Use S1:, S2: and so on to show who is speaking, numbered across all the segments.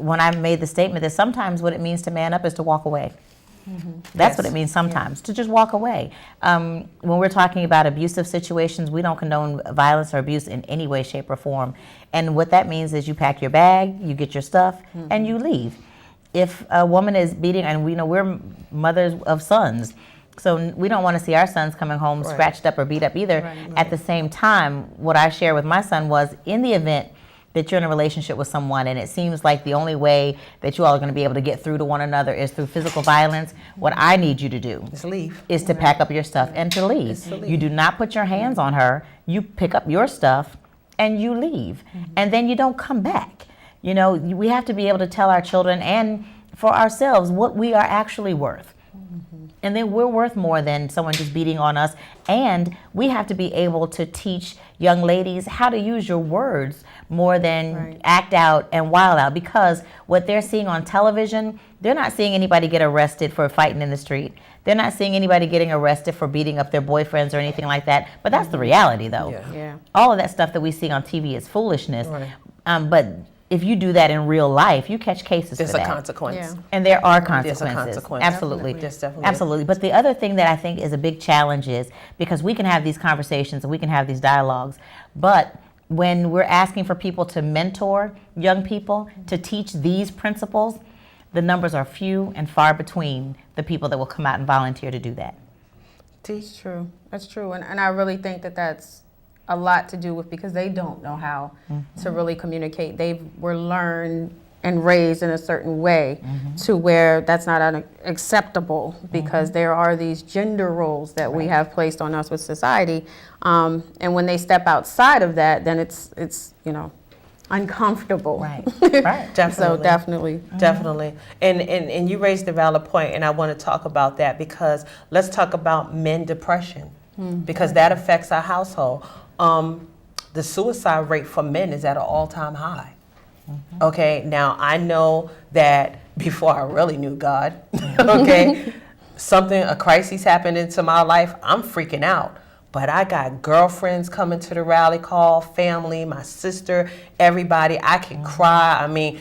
S1: when I made the statement that sometimes what it means to man up is to walk away. That's what it means sometimes, to just walk away. When we're talking about abusive situations, we don't condone violence or abuse in any way, shape, or form. And what that means is you pack your bag, you get your stuff, and you leave. If a woman is beating, and we know we're mothers of sons, so we don't want to see our sons coming home scratched up or beat up either. At the same time, what I shared with my son was, in the event that you're in a relationship with someone and it seems like the only way that you all are going to be able to get through to one another is through physical violence, what I need you to do is to pack up your stuff and to leave. You do not put your hands on her. You pick up your stuff and you leave. And then you don't come back. You know, we have to be able to tell our children and for ourselves what we are actually worth. And then we're worth more than someone just beating on us. And we have to be able to teach young ladies how to use your words more than act out and wild out. Because what they're seeing on television, they're not seeing anybody get arrested for fighting in the street. They're not seeing anybody getting arrested for beating up their boyfriends or anything like that. But that's the reality, though. All of that stuff that we see on TV is foolishness. But if you do that in real life, you catch cases for that.
S2: There's a consequence.
S1: And there are consequences.
S2: There's a consequence.
S1: Absolutely.
S2: Definitely.
S1: Absolutely. But the other thing that I think is a big challenge is, because we can have these conversations and we can have these dialogues, but when we're asking for people to mentor young people to teach these principles, the numbers are few and far between the people that will come out and volunteer to do that.
S3: That's true. That's true. And I really think that that's a lot to do with, because they don't know how to really communicate. They were learned and raised in a certain way to where that's not acceptable, because there are these gender roles that we have placed on us with society. And when they step outside of that, then it's you know, uncomfortable.
S1: Right.
S2: Definitely.
S3: So definitely.
S2: Definitely. And you raised a valid point, and I want to talk about that, because let's talk about men depression, because that affects our household. The suicide rate for men is at an all-time high. Okay, now I know that before I really knew God, okay, a crisis happened into my life, I'm freaking out. But I got girlfriends coming to the rally call, family, my sister, everybody. I can cry. I mean,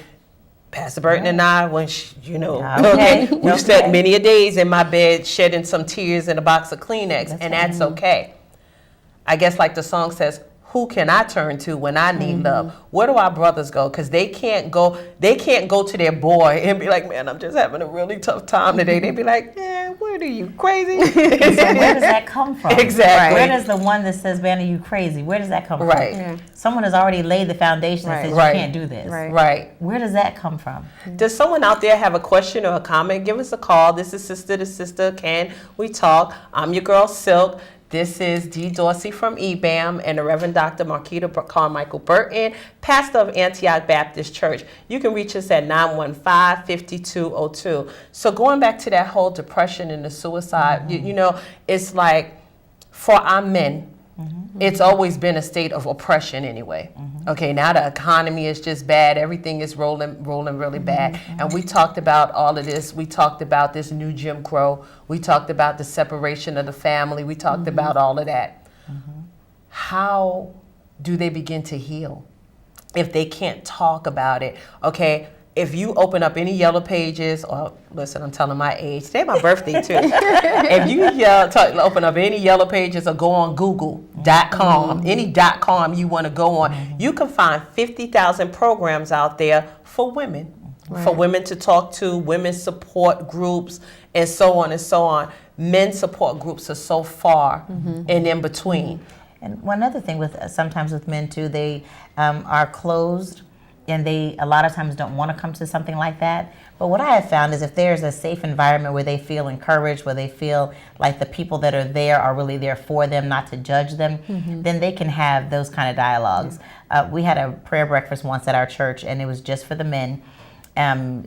S2: Pastor Burton and I, when we've spent many a days in my bed shedding some tears in a box of Kleenex, and that's okay. I guess like the song says, who can I turn to when I need love? Where do our brothers go? Because they can't go to their boy and be like, man, I'm just having a really tough time today. They'd be like, yeah, what are you, crazy?
S1: So where does that come from?
S2: Exactly.
S1: Where does the one that says, man, are you crazy? Where does that come from?
S3: Yeah.
S1: Someone has already laid the foundation that says you can't do this.
S2: Right.
S1: Where does that come from?
S2: Does someone out there have a question or a comment? Give us a call. This is Sister to Sister. Can we talk? I'm your girl, Silk. This is Dee Dorsey from EBAM and the Reverend Dr. Marquita Carmichael Burton, pastor of Antioch Baptist Church. You can reach us at 915-5202. So going back to that whole depression and the suicide, you know, it's like for our men, it's always been a state of oppression anyway. Okay, now the economy is just bad. Everything is rolling really bad. And we talked about all of this. We talked about this new Jim Crow. We talked about the separation of the family. We talked about all of that. How do they begin to heal if they can't talk about it? Okay, if you open up any Yellow Pages, or listen, I'm telling my age. Today my birthday too. If you open up any Yellow Pages or go on Google.com, any .com you want to go on, you can find 50,000 programs out there for women, for women to talk to, women's support groups, and so on and so on. Men's support groups are so far and in between.
S1: And one other thing sometimes with men too, they are closed. And they a lot of times don't want to come to something like that. But what I have found is if there's a safe environment where they feel encouraged, where they feel like the people that are there are really there for them, not to judge them, then they can have those kind of dialogues. We had a prayer breakfast once at our church, and it was just for the men.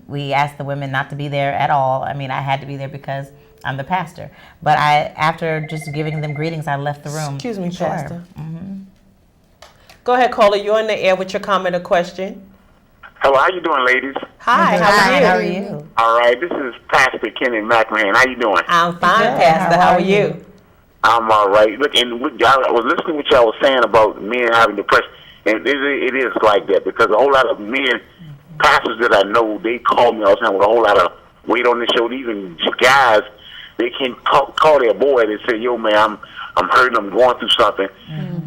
S1: We asked the women not to be there at all. I mean, I had to be there because I'm the pastor. But after just giving them greetings, I left the room.
S2: Excuse me, Pastor. Go ahead, caller. You're on the air with your comment or question.
S4: Hello, how you doing, ladies?
S2: Hi,
S1: how are you?
S4: All right, this is Pastor Kenny McMahon. How you doing?
S2: I'm fine, Pastor. How are you?
S4: I'm all right. Look, and I was listening to what y'all was saying about men having depression, and it is like that, because a whole lot of men pastors that I know, they call me all the time with a whole lot of weight on their shoulder. Even guys, they can call their boy and say, "Yo, man, I'm hurting. I'm going through something."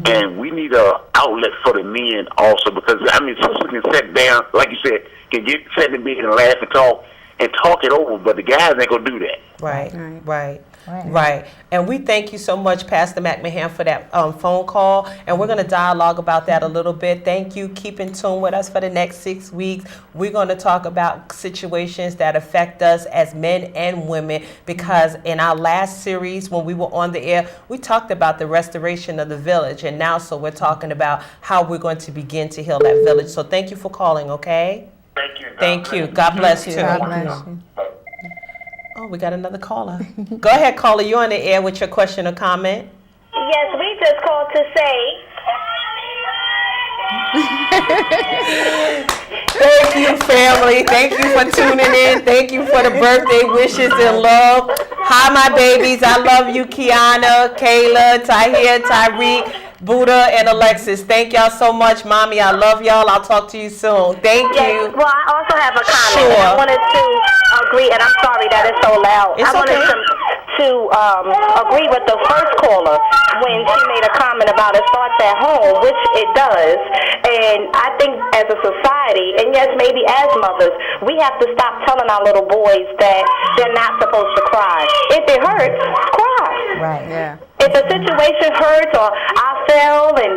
S4: And we need a outlet for the men also, because I mean, sisters can sit down, like you said, can sit in bed and laugh and talk it over, but the guys ain't gonna do that.
S2: Right. And we thank you so much, Pastor McMahon, for that phone call. And we're going to dialogue about that a little bit. Thank you. Keep in tune with us for the next 6 weeks. We're going to talk about situations that affect us as men and women, because in our last series, when we were on the air, we talked about the restoration of the village. And now, so we're talking about how we're going to begin to heal that village. So thank you for calling, okay?
S4: Thank you.
S2: Thank you. God bless you.
S3: God bless you.
S2: Oh, we got another caller. Go ahead, caller. You're on the air with your question or comment.
S5: Yes, we just called to say.
S2: Thank you, family. Thank you for tuning in. Thank you for the birthday wishes and love. Hi, my babies. I love you, Kiana, Kayla, Tahir, Tyreek, Buddha, and Alexis. Thank y'all so much, Mommy. I love y'all. I'll talk to you soon. Thank you.
S5: Well, I also have a comment.
S2: Sure.
S5: And I wanted to agree, and I'm sorry that it's so loud.
S2: It's
S5: I wanted
S2: okay.
S5: to agree with the first caller when she made a comment about it starts at home, which it does. And I think as a society, and yes, maybe as mothers, we have to stop telling our little boys that they're not supposed to cry. If it hurts, cry.
S1: Right.
S3: Yeah.
S5: If a situation hurts or I fell and,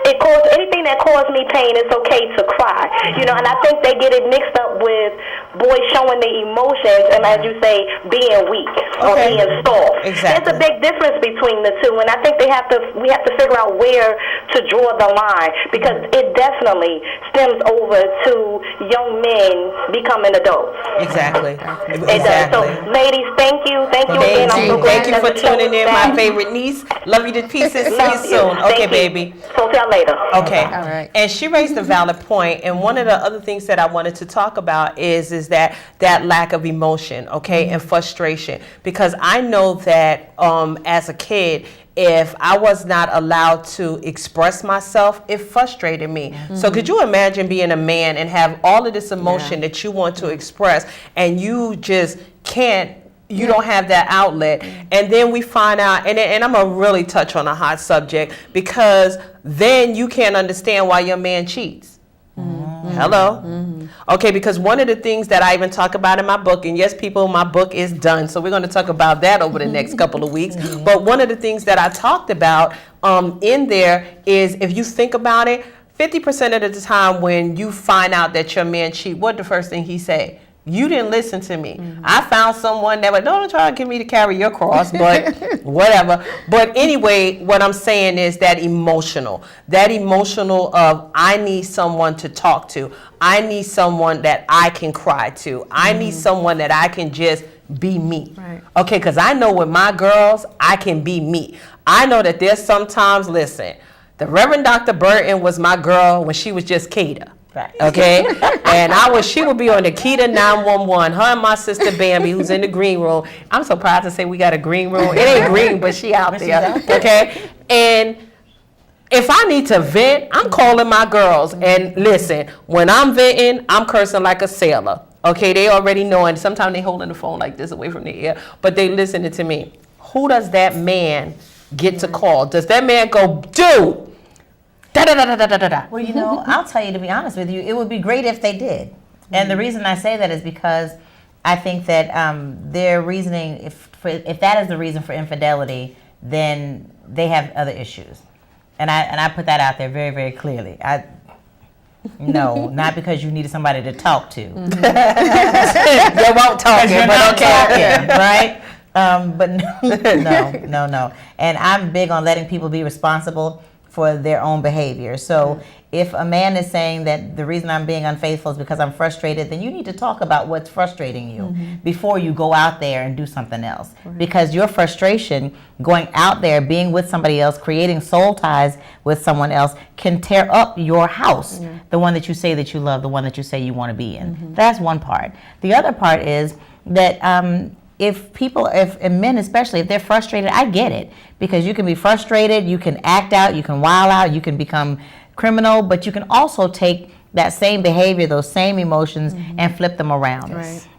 S5: it caused anything that caused me pain, it's okay to cry. And I think they get it mixed up with boys showing their emotions and, as you say, being weak or
S2: Okay.
S5: being soft.
S2: Exactly.
S5: There's a big difference between the two, and I think we have to figure out where to draw the line, because it definitely stems over to young men becoming adults.
S2: Exactly.
S5: It does. So, ladies, thank you. Thank you again. I'm so glad
S2: Thank you
S5: that
S2: for
S5: the show
S2: tuning
S5: is
S2: in,
S5: back.
S2: my favorite niece. Love you to pieces. See you
S5: Love
S2: soon.
S5: Thank
S2: Okay,
S5: you.
S2: baby.
S5: Talk to y'all later.
S2: Okay.
S3: All right.
S2: And she raised a valid point. And one of the other things that I wanted to talk about is that lack of emotion, okay, and frustration. Because I know that as a kid, if I was not allowed to express myself, it frustrated me. So could you imagine being a man and have all of this emotion that you want to express, and you just can't, you don't have that outlet? And then we find out, and I'm going to really touch on a hot subject, because then you can't understand why your man cheats. Hello? Okay, because one of the things that I even talk about in my book, and yes, people, my book is done, so we're going to talk about that over the next couple of weeks. But one of the things that I talked about in there is, if you think about it, 50% of the time when you find out that your man cheat, what the first thing he say? You didn't listen to me. I found someone that would, don't try to get me to carry your cross, but whatever. But anyway, what I'm saying is that emotional of, I need someone to talk to. I need someone that I can cry to. I need someone that I can just be me.
S3: Right.
S2: Okay, because I know with my girls, I can be me. I know that there's sometimes, listen, the Reverend Dr. Burton was my girl when she was just Kata.
S1: Right.
S2: Okay, and she would be on the key to 911. Her and my sister Bambi, who's in the green room. I'm so proud to say we got a green room. It ain't green, but she out there. Okay, and if I need to vent, I'm calling my girls. And listen, when I'm venting, I'm cursing like a sailor. Okay, they already know, and sometimes they holding the phone like this away from the ear, but they listening to me. Who does that man get to call? Does that man go, dude? Da, da, da, da, da, da, da.
S1: Well, I'll tell you, to be honest with you, it would be great if they did. And the reason I say that is because I think that their reasoning, if that is the reason for infidelity, then they have other issues. And I put that out there very, very clearly. No, not because you needed somebody to talk to.
S2: They won't talk,
S1: You're
S2: but
S1: not
S2: okay.
S1: talking, right? But no. And I'm big on letting people be responsible for their own behavior. So if a man is saying that the reason I'm being unfaithful is because I'm frustrated, then you need to talk about what's frustrating you before you go out there and do something else. Because your frustration going out there, being with somebody else, creating soul ties with someone else can tear up your house, the one that you say that you love, the one that you say you want to be in. That's one part. The other part is that if men especially, if they're frustrated, I get it. Because you can be frustrated, you can act out, you can wild out, you can become criminal, but you can also take that same behavior, those same emotions, and flip them around.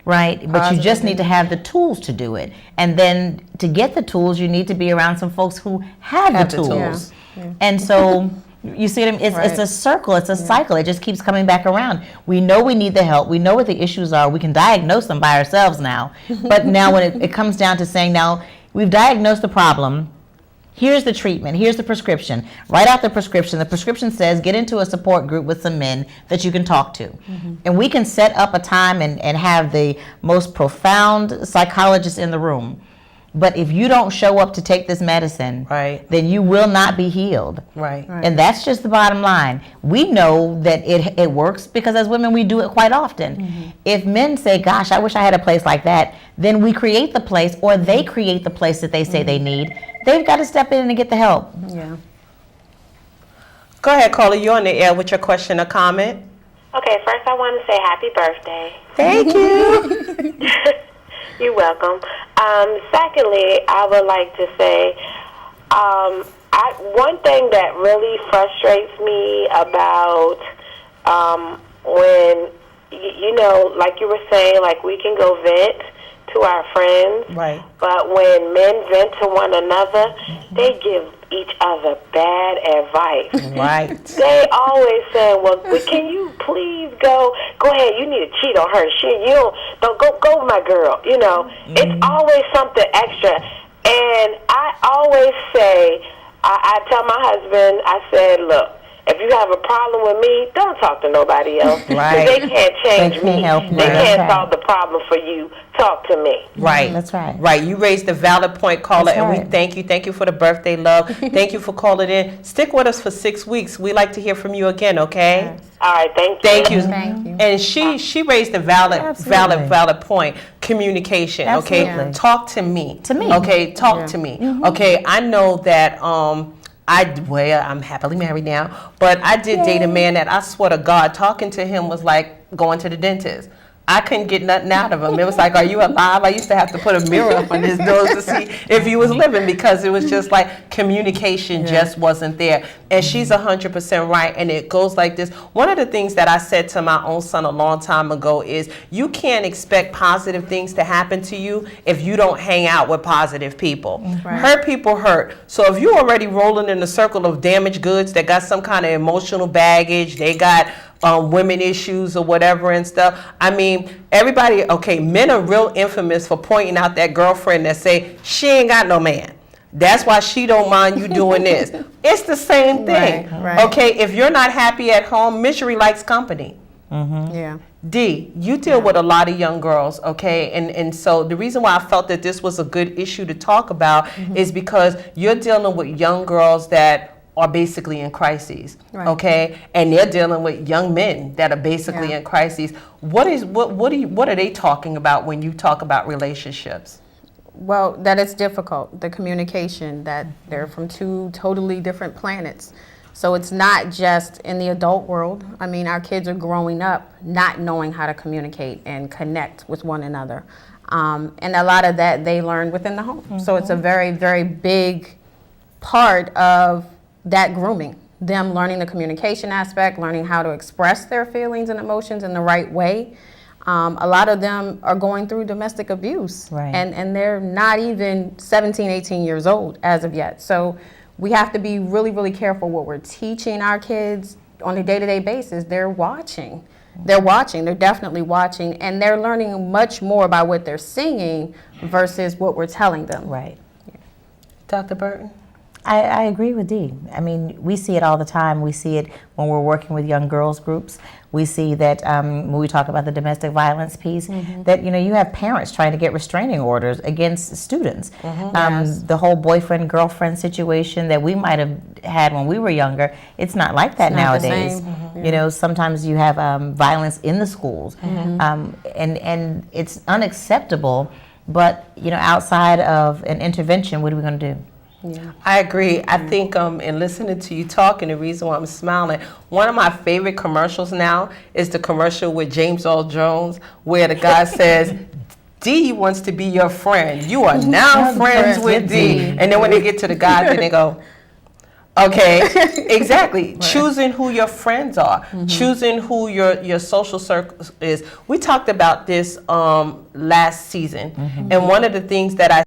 S1: Right? But you just need to have the tools to do it. And then to get the tools, you need to be around some folks who have the tools. And so you see what I mean? It's a circle, it's a cycle. It just keeps coming back around. We know we need the help. We know what the issues are. We can diagnose them by ourselves now. But now when it comes down to saying, now we've diagnosed the problem, here's the treatment, here's the prescription. Write out the prescription. The prescription says get into a support group with some men that you can talk to. And we can set up a time and have the most profound psychologist in the room. But if you don't show up to take this medicine, then you will not be healed. And that's just the bottom line. We know that it works because as women, we do it quite often. If men say, gosh, I wish I had a place like that, then we create the place, or they create the place that they say they need. They've got to step in and get the help.
S2: Go ahead, caller. You're on the air with your question or comment.
S5: Okay, first I want to say happy birthday.
S2: Thank you.
S5: You're welcome. Secondly, I would like to say one thing that really frustrates me about when, like you were saying, like we can go vent to our friends, but when men vent to one another, they give each other bad advice. They always say, well, can you please go ahead, you need to cheat on her. Don't go with my girl. It's always something extra. And I always say, I tell my husband, I said, look, if you have a problem with me, don't talk to nobody else. They can't change me. They can't solve the problem for you. Talk to me.
S1: That's right.
S2: You raised a valid point, caller, and we thank you. Thank you for the birthday love. Thank you for calling in. Stick with us for 6 weeks. We'd like to hear from you again, okay?
S5: All right, thank you.
S3: Thank you.
S2: And she raised a valid point. Communication, okay? Talk to me. Okay, talk to me. Okay, I know that I'm happily married now, but I did date a man that I swear to God, talking to him was like going to the dentist. I couldn't get nothing out of him. It was like, are you alive? I used to have to put a mirror up on his nose to see if he was living, because it was just like communication just wasn't there. And she's 100% right. And it goes like this. One of the things that I said to my own son a long time ago is you can't expect positive things to happen to you if you don't hang out with positive people. Hurt people hurt. So if you're already rolling in a circle of damaged goods that got some kind of emotional baggage, they got women issues or whatever and stuff. I mean, everybody, men are real infamous for pointing out that girlfriend that say, she ain't got no man. That's why she don't mind you doing this. It's the same thing. Okay, if you're not happy at home, misery likes company. D, you deal with a lot of young girls, okay? And so the reason why I felt that this was a good issue to talk about is because you're dealing with young girls that are basically in crises, okay? And they're dealing with young men that are basically in crises. What are they talking about when you talk about relationships?
S3: Well, that it's difficult, the communication, that they're from two totally different planets. So it's not just in the adult world. I mean, our kids are growing up not knowing how to communicate and connect with one another. And a lot of that they learn within the home. So it's a very, very big part of that grooming, them learning the communication aspect, learning how to express their feelings and emotions in the right way. A lot of them are going through domestic abuse, and they're not even 17, 18 years old as of yet. So we have to be really, really careful what we're teaching our kids on a day-to-day basis. They're watching. They're definitely watching, and they're learning much more by what they're singing versus what we're telling them.
S2: Dr. Burton?
S1: I agree with Dee. I mean, we see it all the time. We see it when we're working with young girls groups. We see that when we talk about the domestic violence piece, that you have parents trying to get restraining orders against students. The whole boyfriend girlfriend situation that we might have had when we were younger, it's not like that nowadays. Sometimes you have violence in the schools, and it's unacceptable. But outside of an intervention, what are we going to do?
S2: I agree. I think in listening to you talk, and the reason why I'm smiling, one of my favorite commercials now is the commercial with James Earl Jones, where the guy says, D wants to be your friend. You are now friends with D. And then when they get to the guy, then they go, Okay, exactly. Choosing who your friends are, choosing who your social circle is. We talked about this last season, and one of the things that I